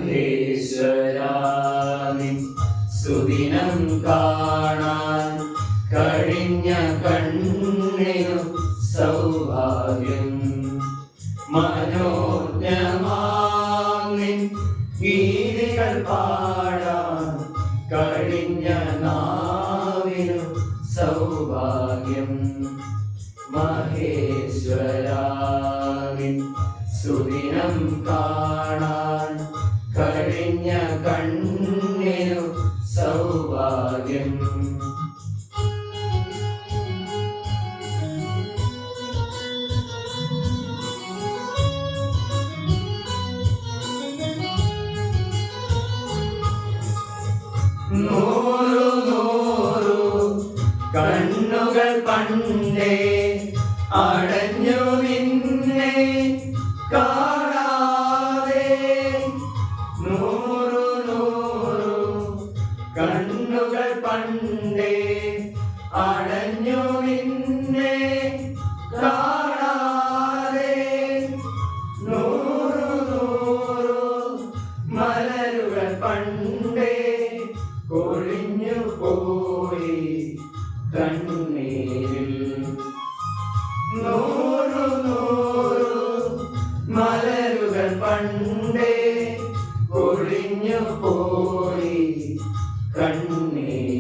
മഹേശ്വരാനിൻ സുദിനം കാണാൻ കഴിഞ്ഞ കണ്ണിനു സൗഭാഗ്യം. മനോജ്ഞമാന്നിൻ ഗീതികൾ പാടാൻ കഴിഞ്ഞ നാവിനു സൗഭാഗ്യം. മഹേശ്വരാനിൻ സുദിനം കാണാൻ കഴിഞ്ഞ കണ്ണിനു സൗഭാഗ്യം. നൂറു നൂറു കണ്ണുകൾ പണ്ടേ അടഞ്ഞു നിന്നെ കാണാതെ. നൂറു നൂറു കണ്ണുകൾ പണ്ടേ അടഞ്ഞു നിന്നെ കാണാതെ. നൂറു നൂറു മലരുകൾ പണ്ടേ കൊഴിഞ്ഞു പോയി കണ്ണീരിൽ. നൂറു നൂറു മലരുകൾ പണ്ടേ കൊഴിഞ്ഞു പോയി കണ്ണീരിൽ.